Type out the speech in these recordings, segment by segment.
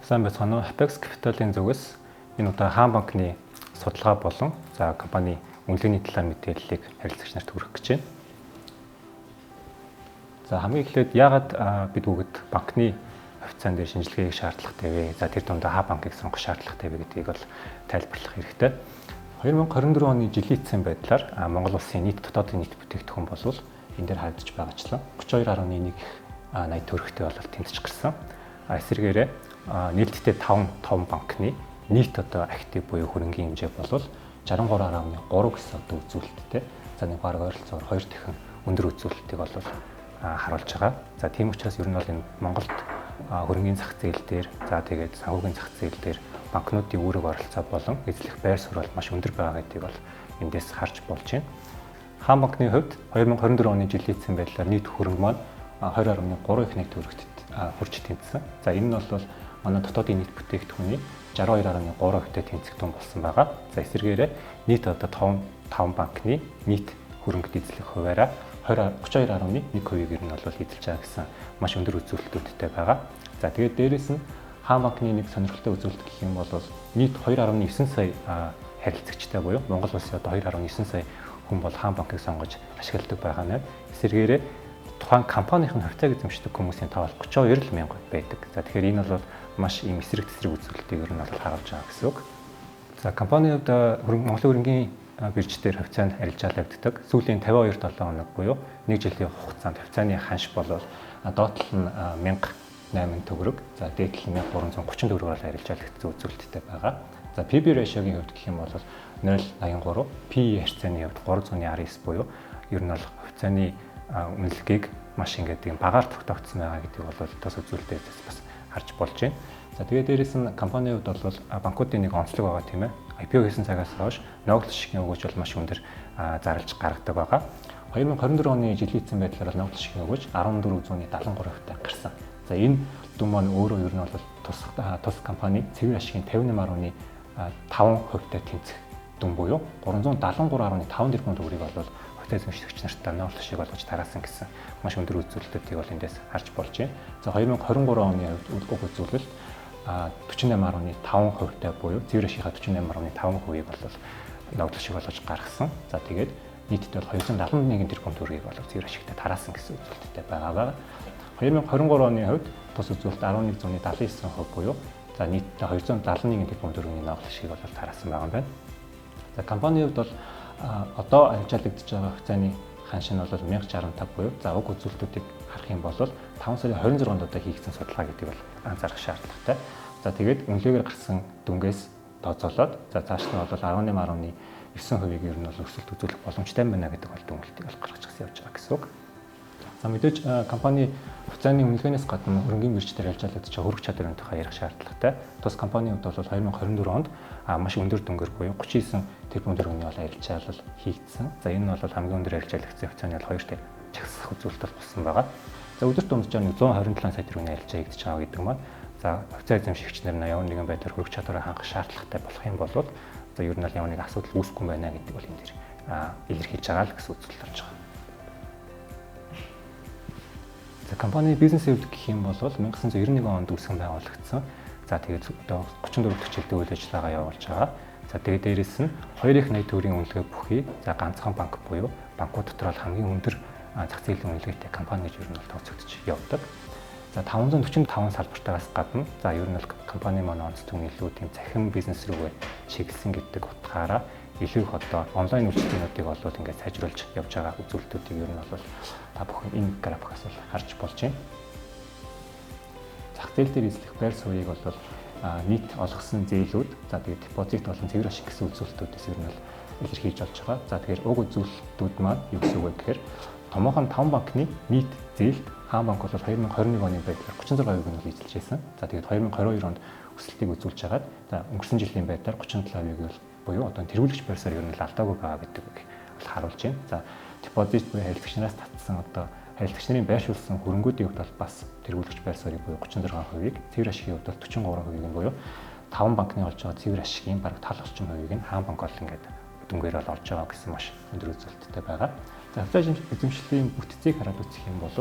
Сайн байцгаана уу? Apex Capital-ын зүгээс энэ удаа хаан банкны судалгаа болон компани үнэлгээний талаар мэдээллийг харилцагч нарт хүргэх гэж байна. Хамгийн эхлээд яагаад бид бүгд банкны официан дээр шинжилгээг шаардлагатай вэ? Тэр дундаа хаа банкыг сонгох шаардлагатай вэ гэдгийг бол тайлбарлах хэрэгтэй. 2024 оны жилийн эцсийн байдлаар Монгол улсын нийт дотоодын нийт бүтээгдэхүүн бол энэ дээр харагдаж байгаачлан 32.1 их 80 төгрөгтэй бол тэнцэж гарсан. Эсвэргээрээ нийлдэлтэй 5 банкны нийт актив буюу хөрөнгийн хэмжээ бол 63.3 гэсэн үзүүлэлттэй. Нэг баг ойролцоогоор 2 дахин өндөр үзүүлэлтийг бол харуулж байгаа. Тийм учраас ер нь бол энэ Монголд хөрөнгийн зах зээл дээр тэгээд санхүүгийн зах зээл дээр банкнуудын үүрэг оролцоо болон эзлэх байр суурь маш өндөр байгаа гэдгийг бол эндээс харж болж байна. Хаан банкны хувьд 2024 оны жилийн эцсийн байдлаар нийт хөрөнгө маань 20.3 их 1 төгрөгт хүрч тэнцсэн. Энэ нь бол манай дотоодын нийт бүтээгдэхүүний 62.3%-тэй тэнцэгдэн болсон байгаа. Эсвэргээрээ нийт 5 банкны нийт хөрөнгөд эзлэх хуваараа 32.1%-ийг ер нь бол эзэлж байгаа гэсэн маш өндөр үзүүлэлтүүдтэй байгаа. Тэгээд дээрэс нь хаан банкны нэг сонирхолтой үзүүлэлт гэх юм бол нийт 2.9 сая харилцагчтай буюу Монгол улсын 2.9 сая хүн бол хаан банкыг сонгож ашигладаг байгаа нь. Эсвэргээрээ тухайн компанийн хувьцааг эзэмшдэг хүмүүсийн тоо 32,000 байдаг. Тэгэхээр энэ бол маш им эсрэг тесрэг үзүүлэлтийг ер нь бол харуулж байгаа гэсэн үг. Компанийн хувьд Монголын хөрөнгийн бирж дээр хувьцаанд арилжаалагддаг. Сүүлийн 52-7 хоног буюу 1 жилийн хугацаанд хувьцааны ханш бол доотлол нь 1,008 төгрөг, дээдлэл нь 1,330 төгрөгөөр арилжаалагдсан үзүүлэлттэй байгаа. PB ratio-гийн хувьд гэх юм бол 0.83, PE харьцааны хувьд 319 буюу ер нь бол хувьцааны үнэлгээг маш тийм багаар тогтоогдсон байгаа гэдгийг бол тус үзүүлэлтээс бас харж болж байна. Тэгээд дээрэс нь компанийн хувьд бол банкуудын нэг онцлог байгаа тийм ээ. IPO хийсэн цагаас хойш ногдол шигний өгөөж бол маш өндөр зарлж гаргадаг байгаа. 2024 оны жилийн эцсийн байдлаар ногдол шигний өгөөж 14.73%-тай гарсан. Энэ дүн маань өөрөө ер нь бол тус компани цэвэр ашигын 58.5%-тай тэнцэх дүн буюу 373.5 тэрбум төгрөгийг бол хувьцаа эзэмшигч нартай ногдол шиг болгож тараасан гэсэн маш өндөр үзүүлэлтүүдийг бол эндээс харж болж байна. 2023 оны уг үзүүлэлт 48.5%-тай буюу цэвэр ашигын 48.5%-ийг бол ногдол шиг болгож гаргасан. Тэгээд нийтдээ бол 271 тэрбум төгрөгийг бол цэвэр ашигтай тараасан гэсэн үзүүлэлттэй байгаа. 2023 оны хувьд тус үзүүлэлт 11.79% буюу нийтдээ 271 тэрбум төгрөгийн ногдол шиг бол тараасан байгаа юм байна. Компанийн хувьд бол одоо арилжаалагдж байгаа хувьцааны ханш нь бол 1065 буюу уг үзүүлэлтүүдийг харах юм бол 5 сарын 26-нд хийгдсэн судалгаа гэдэг бол анзаарах шаардлагатай. Тэгээд үнэлгээгээр гарсан дүнгээс тооцоолоод цааш нь бол 18.9%-ийг ер нь бол өсөлт үзүүлэх боломжтой байна гэдэг бол дүнэлтийг бол гаргаж явж байгаа гэсэн үг. Мэдээж компани хувьцааны үнэлгээнээс гадна хөрөнгийн бирж дээр арилжаалагдж байгаа хөрөх чадрын тухай ярих шаардлагатай. Тус компанийн хувьд бол 2024 онд маш өндөр дүнгээр буюу 39 тэрбум төгрөгийн бол арилжаалал хийгдсэн. Энэ бол хамгийн өндөр арилжаалагдсан хувьцааны бол 2 дахин чагсах үзүүлэлт болсон байгаа. Өдөрт дунджаар 127 сая төгрөгийн арилжаа хийгдэж байгаа гэдэг маань хувьцаа эзэмшигч нар нь ямар нэгэн байдлаар хөрөх чадвараа хангах шаардлагатай болох юм бол ер нь ямар нэг асуудал үүсэхгүй байна гэдэг бол энэ дэр илэрхийлж байгаа л гэсэн үзүүлэлт болж байгаа. Компани бизнесийн хувьд гэх юм бол 1991 онд үүсгэн байгуулагдсан. Тэгээд одоо 34 дэх жилдээ үйл ажиллагаа явуулж байгаа. Тэгээд дээрэс нь 2.80 төгрөгийн үнэлгээ бүхий ганцхан банк буюу банкуд дотор бол хамгийн өндөр зах зээлийн үнэлгээтэй компани гэж ер нь бол тооцогдож явдаг. 545 салбартаас гадна ер нь бол компани маань онцлог илүү тийм цахим бизнес рүүгээ чиглэсэн гэдэг утгаараа илүү их онлайн үйлчлэгчдүүдийг бол ингээд сайжруулж явж байгаа үзүүлэлтүүдийг ер нь бол та бүхэн энэ графикаас бол харж болж байна. Зах зээл дээр эзлэх байр суурийг бол нийт олгосон зээлүүд тэгээд депозит болон цэвэр ашиг гэсэн үзүүлэлтүүдээс ер нь бол илэрхийлж болж байгаа. Тэгэхээр уг үзүүлэлтүүд маань юу гэсэн үг вэ гэхээр томоохон 5 банкны нийт зээлд хаан банк бол 2021 оны байдлаар 36% нь эзэлж байсан. Тэгээд 2022 онд өсөлтийг үзүүлж хагаад өнгөрсөн жилийн байдлаар 37% буюу одоо тэргүүлэгч байр суурь ер нь алдаагүй байгаа гэдэг бол харуулж байна. Депозит буюу харилцагч нараас татсан харилцагч нарын байршуулсан хөрөнгүүдийн хувьд бол бас тэргүүлэгч байр суурийг буюу 36%-ийг, цэвэр ашигын хувьд бол 43%-ийг буюу 5 банкны олж байгаа цэвэр ашигын бараг тал орчим хувийг нь хаан банк бол ингээд дүнгээр бол олж байгаа гэсэн маш өндөр үзүүлэлттэй байгаа. За хавцаа эзэмшлийн бүтцийг хараад үзэх юм бол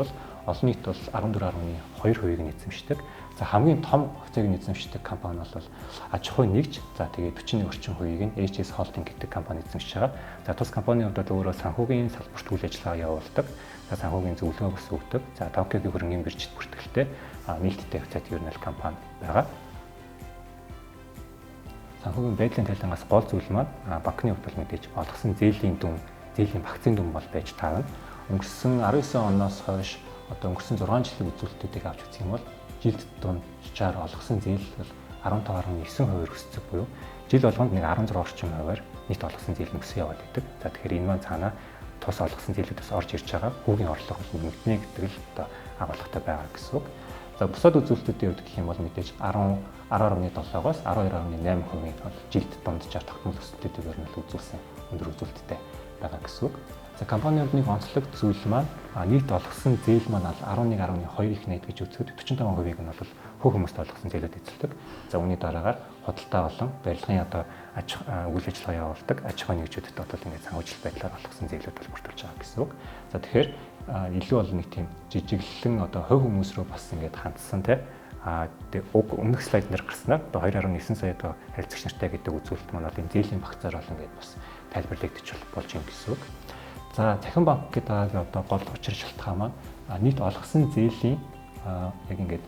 олон нийт бол 14.2%-ийг нь эзэмшдэг. За хамгийн том хавцааг нь эзэмшдэг компани бол аж ахуй нэгж. За тэгээд 41 орчим хувийг нь HS Holding гэдэг компани эзэмшиж байгаа. За тус компани бол өөрөө санхүүгийн салбарт үйл ажиллагаа явуулдаг. За санхүүгийн зөвлөгөө бас өгдөг. За Токиогийн хөрөнгөний биржид бүртгэлтэй нийтдээ хавцаат ер нь компани байгаа. Санхүүгийн байдлын тайлангаас гол зүйл маань банкны хувьд бол мэдээж олгосон зээлийн дүн, зээлийн багцын дүн бол байж таарна. Өнгөрсөн 19 оноос хойш одоо өнгөрсөн 6 жилийн үзүүлэлтүүдийг авч үзэх юм бол жилд дунджаар олгосон зээл бол 15.9% өссөн буюу жил болгонд нэг 16 орчим хувиар нийт олгосон зээл өсөж яваад байдаг. За тэгэхээр энэ маань цаанаа тус олгосон зээлүүдээс орж ирж байгаа хүүгийн орлого бол нэмэгдэнэ гэдэг л одоо агуулгатай байгаа гэсэн үг. За бусад үзүүлэлтүүдийн хувьд гэх юм бол мэдээж 10.7-оос 12.8% бол жилд дунджаар тогтмол өсөлтүүдийг ер нь үзүүлсэн өндөр үзүүлэлттэй байгаа гэсэн үг. За компанийн нэг онцлог зүйл маань нийт олгосон зээл маань 11.2 их найд гэж үзэхэд 45%-ийг нь бол хөө хүмүүст олгосон зээлүүд эзэлдэг. За үүний дараагаар худалдаа болон барилгын одоо үйл ажиллагаа явуулдаг аж ахуйн нэгжүүдэд одоо ингээд санхүүжилт байдлаар олгосон зээлүүд бол бүртгүүлж байгаа гэсэн үг. За тэгэхээр илүү бол нэг тийм жижиглэн одоо хувь хүмүүс рүү бас ингээд хандсан тэгээ өмнөх слайд дээр гарснаар одоо 2.9 сая одоо харилцагч нартай гэдэг үзүүлэлт маань бол энэ зээлийн багцаар бол ингээд бас тайлбарлагдчих болж байна гэсэн үг. За цахим банк гэдэг одоо гол учир шалтгаан маань нийт олгосон зээлийн яг ингээд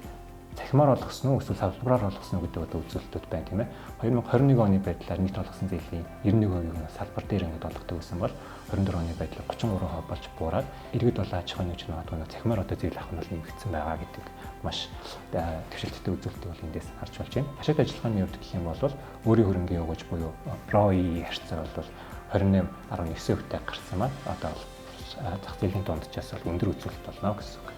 цахимаар олгосон уу эсвэл салбараар олгосон уу гэдэг одоо үзүүлэлтүүд байна тийм ээ. 2021 оны байдлаар нийт олгосон зээлийн 91%-ийг нь салбар дээр ингээд олгодог гэсэн бол 24 оны байдлаар 33% болж буураад иргэд бол аж ахуйн нэгж магадгүй цахимаар одоо зээл авах нь бол нэмэгдсэн байгаа гэдэг маш төвшөлттэй үзүүлэлтийг бол эндээс харж болж байна. Ашигт ажиллагааны хувьд гэх юм бол өөрийн хөрөнгөний өгөөж буюу ROE харьцаа бол 28.9%-тэй гарсан маань одоо зах зээлийн дунджаас бол өндөр үзүүлэлт болно гэсэн үг.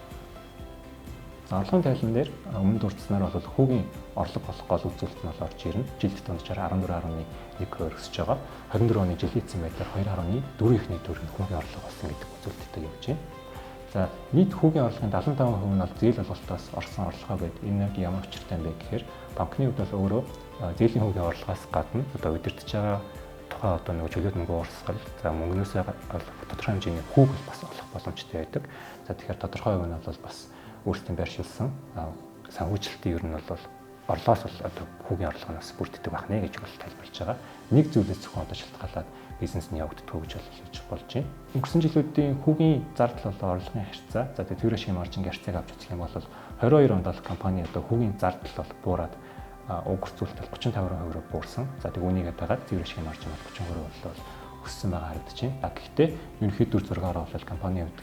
За орлогын тайлан дээр өмнө дурдсанаар бол хүүгийн орлого болох гол үзүүлэлт нь бол орж ирнэ. Жилд дунджаар 14.1% өсөж байгаа. 24 оны жилийн эзэн байдлаар 2.4 ихний төгрөг хүүгийн орлого болсон гэдэг үзүүлэлттэй явж байна. За нийт хүүгийн орлогын 75% нь бол зээл олголтоос орсон орлогоо гэдэг энэ яг ямар учиртай юм бэ гэхээр банкны хувьд бол өөрөө зээлийн хүүгийн орлогоос гадна одоо удирдах байгаа тухайн одоо нэг чөлөөт мөнгө уурсгал за мөнгнөөсөө тодорхой хэмжээний хүүг бас олох боломжтой байдаг. За тэгэхээр тодорхой хувь нь бол бас өөрсдийн байршуулсан санхүүжилтийн ер нь бол орлоос бол одоо хүүгийн орлогоноос бүрддэг байх нэ гэж бол тайлбарлаж байгаа. Нэг зүйлээс зөвхөн одоо шалтгаалаад бизнес нь явагддаг гэж хэлж болж байна. Өнгөрсөн жилүүдийн хүүгийн зардал болон орлогын харьцаа за төвөрөө шим маржингийн харьцааг авч үзэх юм бол 22 онд бол компани одоо хүүгийн зардал бол буураад өгөрцүүлэлт 35% буурсан. За тэг үүнийг дагаад төвөрөө шим маржин бол 33% бол өссөн байгаа харагдаж байна. Гэхдээ ерөнхийд дүр зургаар бол компанийн хувьд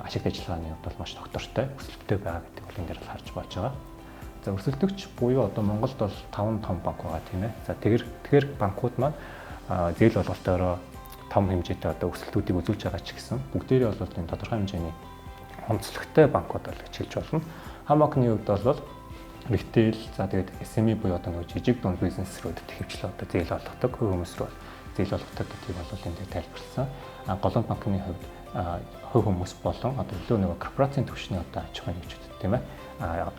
ашигт ажиллагааны хувьд бол маш доктортой өсөлттэй байгаа гэдэг бол энэ дээр харж болж байгаа. За өрсөлдөгч буюу одоо Монголд бол 5 том банк байгаа тийм ээ. За тэгэхээр банкуд маань зээл болголтоороо том хэмжээтэй одоо өсөлтүүдийг үзүүлж байгаа ч гэсэн бүгдээрээ бол энэ тодорхой хэмжээний онцлогтой банкуд бол гэж хэлж болно. Хамаакны хувьд бол retail за тэгээд SME буюу одоо нэг жижиг дунд бизнес рүү ихэвчлэн одоо зээл олгодог хүмүүс рүү зээл олгодог гэдгийг бол энэ дээр тайлбарласан. Голланд банкны хувьд хувь хүмүүс болон одоо илүү нэг корпорацийн түвшний одоо аж ахуйн нэгжүүд тийм ээ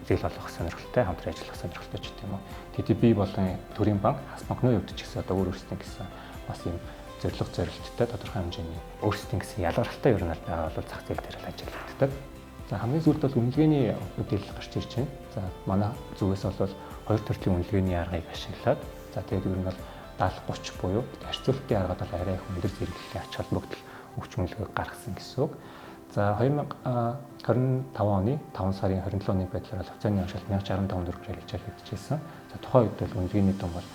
зээл олгох сонирхолтой хамтран ажиллах сонирхолтой ч гэдэм үү. TTB болон төрийн банк хас банкны хувьд ч гэсэн одоо өөрсдийн гэсэн бас юм зорилттой тодорхой хэмжээний өөрсдийн гэсэн ялгаралтай ер нь байгаа бол зах зээл дээр л ажилладаг. За хамгийн сүүлд бол үнэлгээний мэдээлэл гарч ирж байна. За манай зүгээс бол хоёр төрлийн үнэлгээний аргыг ашиглаад за тэгээд ер нь бол 70-30 буюу харьцуултын аргад бол арай их өндөр зэрэглэлийн ач холбогдол өгч үнэлгээг гаргасан гэсэн үг. За 2025 оны 5 сарын 27 оны байдлаар хавцааны оншилт 1065 төгрөгөөр хэлжүүлэгдэжсэн. За тухайн үед бол үнэлгээний дунд бол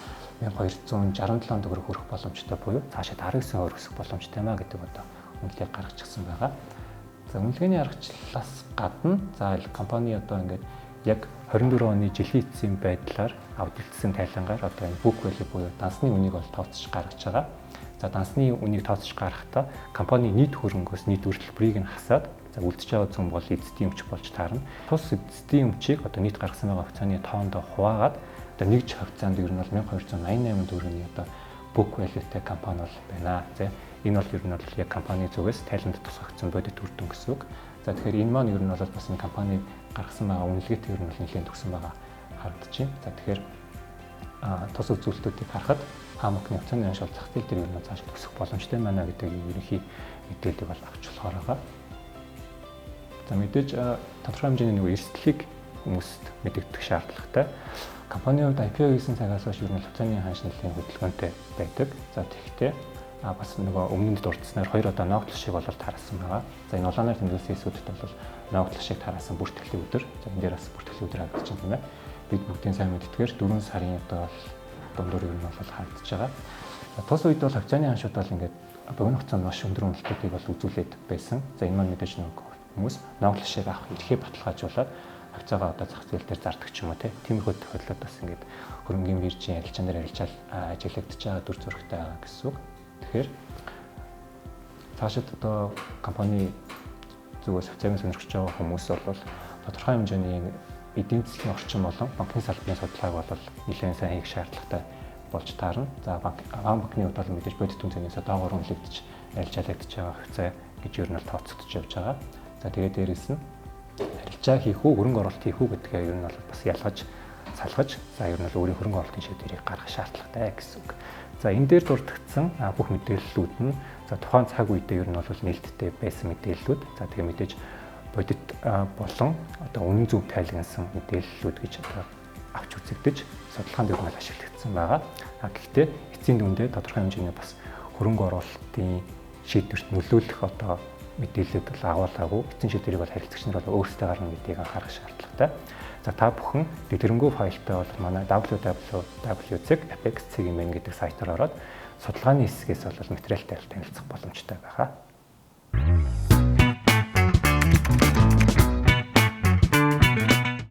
1267 төгрөг хүрэх боломжтой буюу цаашаа 19% өсөх боломжтой маа гэдэг одоо үнэлгээг гаргачихсан байгаа. За үнэлгээний аргачлалаас гадна за компани одоо ингээд яг 24 оны жилийн эцсийн байдлаар аудитлсан тайлангаар одоо энэ book value буюу дансны үнийг бол тооцож гаргаж байгаа. За дансны үнийг тооцож гаргахдаа компани нийт хөрөнгөөс нийт үйлдвэрийг нь хасаад за үлдэж байгаа зөв бол эзэдийн өмч болж таарна. Тус эзэдийн өмчийг одоо нийт гаргасан байгаа хавцааны тоондоо хуваагаад одоо нэг хавцаанд ер нь бол 1288 төгрөгийн одоо book value-тэй компани бол байна. За энэ бол ер нь бол яг компани зүгээс тайланд тусгагдсан бодит үр дүн гэсэн үг. За тэгэхээр энэ маань ер нь бол бас энэ компани гаргасан байгаа үнэлгээтэй ер нь бол нэлээд төгсөн байгаа харагдаж байна. За тэгэхээр тус үзүүлэлтүүдийг харахад хамтны хувьцааны ханш бол зах зээл дээр юу цааш өсөх боломжтой байна гэдэг ерөнхий мэдээллийг бол авч болохоор байгаа. За мэдээж тодорхой хэмжээний нэг эрсдлийг хүмүүст мэдэгдэх шаардлагатай. Компанийн хувьд IPO хийсэн цагаас хойш ер нь хувьцааны ханш нэлийн хөдөлгөөнтэй байдаг. За тэгэхдээ бас нөгөө өмнөд дурдсанаар 2 удаа ногдлол шиг болол тараасан байгаа. За энэ улаанаар тэмдэглэсэн хэсгүүдэд бол ногдлол шиг тараасан бүртгэлийн өдөр. За энэ дээр бас бүртгэлийн өдөр хагдаж байна тийм ээ. Бид бүгдийн сайн мэддгээр 4 сарын одоо бол дундуур ер нь бол хагдаж байгаа. Тус үед бол хувьцааны ханшууд бол ингээд богино хугацаанд маш өндөр үнэлтүүдийг бол үзүүлээд байсан. За энэ маань мэдээж нөгөө хүмүүс ногдлол шиг авах эрхээ баталгаажуулаад хувьцаагаа одоо зах зээл дээр зардаг ч юм уу тиймэрхүү тохиолдлууд бас ингээд хөрөнгөний биржийн арилжаан дээр ажиглагдаж байгаа дүр зурагтай байгаа гэсэн үг. Тэгэхээр цаашид одоо компани зүгээс хувьцааг сонирхож байгаа хүмүүс бол тодорхой хэмжээний эдийн засгийн орчин болон банкны салбарын судалгааг бол нэлээд сайн хийх шаардлагатай болж таарна. За банкны хувьд бол мэдээж бодит үнцэнээс доогуур үнэлэгдэж арилжаалагдаж байгаа хувьцаа гэж ер нь тооцогдож явж байгаа. За тэгээд дээрэс нь арилжаа хийх үү, хөрөнгө оруулалт хийх үү гэдгээ ер нь бол бас ялгаж, салгаж, за ер нь бол өөрийн хөрөнгө оруулалтын шийдвэрийг гаргах шаардлагатай гэсэн үг. За энэ дээр дурдгдсан бүх мэдээллүүд нь за тухайн цаг үедээ ер нь бол нээлттэй байсан мэдээллүүд. За тэгээ мэдээж бодит болон одоо үнэн зөв тайлгнасан мэдээллүүд гэж одоо авч үзэгдэж судалгаанд ер нь ашиглагдсан байгаа. Гэхдээ эцсийн дүндээ тодорхой хэмжээний бас хөрөнгө оруулалтын шийдвэрт нөлөөлөх одоо мэдээлэлд бол агуулгаагүй эцсийн шийдвэрийг бол харилцагч нар бол өөрсдөө гаргах гэдгийг анхаарах шаардлагатай. За та бүхэн дэлгэрэнгүй файлтай бол манай www.apex.cgmn гэдэг сайтаар ороод судалгааны хэсгээс бол материалтай танилцах боломжтой байгаа.